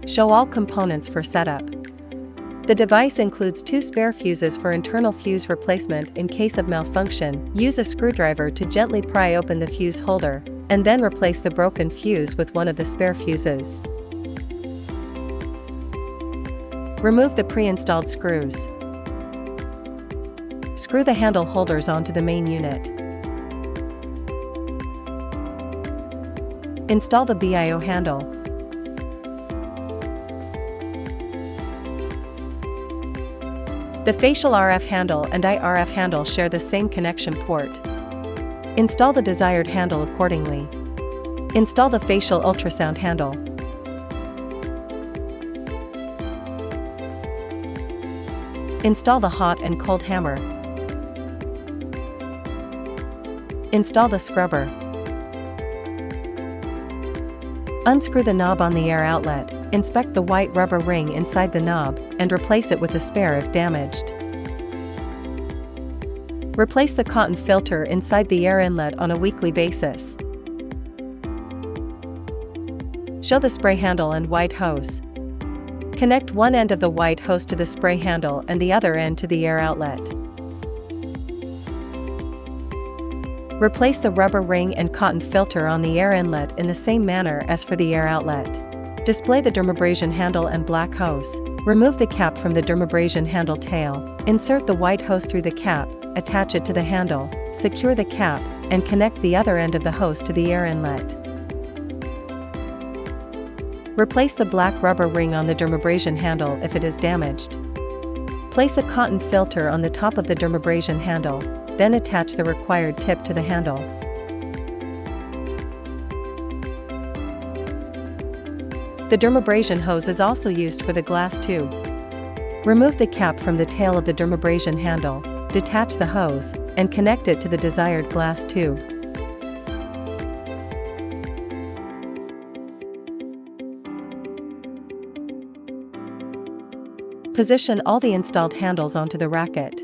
Show all components for setup. The device includes 2 spare fuses for internal fuse replacement in case of malfunction. Use a screwdriver to gently pry open the fuse holder, and then replace the broken fuse with one of the spare fuses. Remove the pre-installed screws. Screw the handle holders onto the main unit. Install the BIO handle. The facial RF handle and IRF handle share the same connection port. Install the desired handle accordingly. Install the facial ultrasound handle. Install the hot and cold hammer. Install the scrubber. Unscrew the knob on the air outlet, inspect the white rubber ring inside the knob, and replace it with a spare if damaged. Replace the cotton filter inside the air inlet on a weekly basis. Show the spray handle and white hose. Connect one end of the white hose to the spray handle and the other end to the air outlet. Replace the rubber ring and cotton filter on the air inlet in the same manner as for the air outlet. Display the dermabrasion handle and black hose. Remove the cap from the dermabrasion handle tail. Insert the white hose through the cap, attach it to the handle, secure the cap, and connect the other end of the hose to the air inlet. Replace the black rubber ring on the dermabrasion handle if it is damaged. Place a cotton filter on the top of the dermabrasion handle, then attach the required tip to the handle. The dermabrasion hose is also used for the glass tube. Remove the cap from the tail of the dermabrasion handle, detach the hose, and connect it to the desired glass tube. Position all the installed handles onto the racket.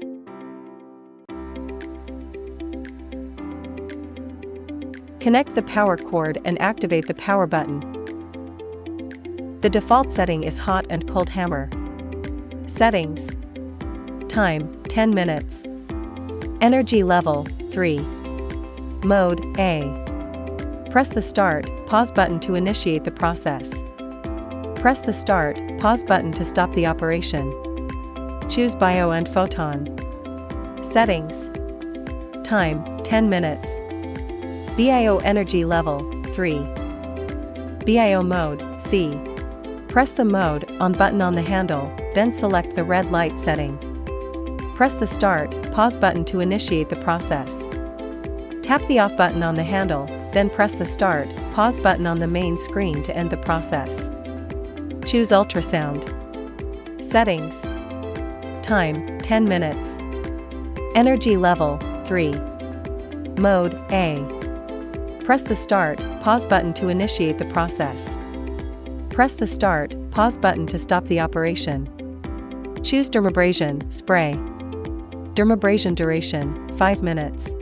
Connect the power cord and activate the power button. The default setting is hot and cold hammer. Settings. Time, 10 minutes. Energy level, 3. Mode, A. Press the start, pause button to initiate the process. Press the start, pause button to stop the operation. Choose BIO and photon. Settings. Time, 10 minutes. BIO energy level, 3. BIO mode, C. Press the mode on button on the handle, then select the red light setting. Press the start, pause button to initiate the process. Tap the off button on the handle, then press the start, pause button on the main screen to end the process. Choose ultrasound. Settings. Time, 10 minutes. Energy level, 3. Mode, A. Press the start, pause button to initiate the process. Press the start, pause button to stop the operation. Choose dermabrasion, spray. Dermabrasion duration, 5 minutes.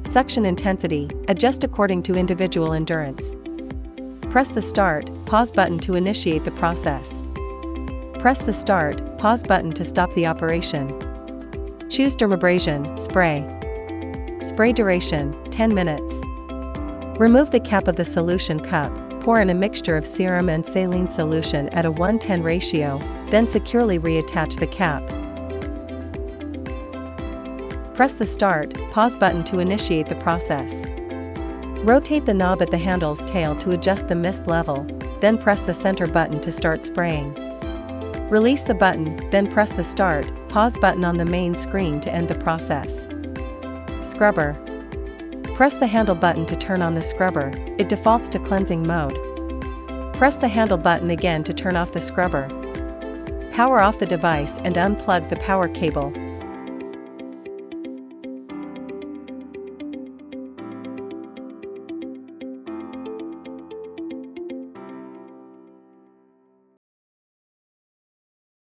Suction intensity, adjust according to individual endurance. Press the start, pause button to initiate the process. Press the start, pause button to stop the operation. Choose dermabrasion, spray. Spray duration, 10 minutes. Remove the cap of the solution cup, pour in a mixture of serum and saline solution at a 1:10 ratio, then securely reattach the cap. Press the start, pause button to initiate the process. Rotate the knob at the handle's tail to adjust the mist level, then press the center button to start spraying. Release the button, then press the start, pause button on the main screen to end the process. Scrubber. Press the handle button to turn on the scrubber, it defaults to cleansing mode. Press the handle button again to turn off the scrubber. Power off the device and unplug the power cable,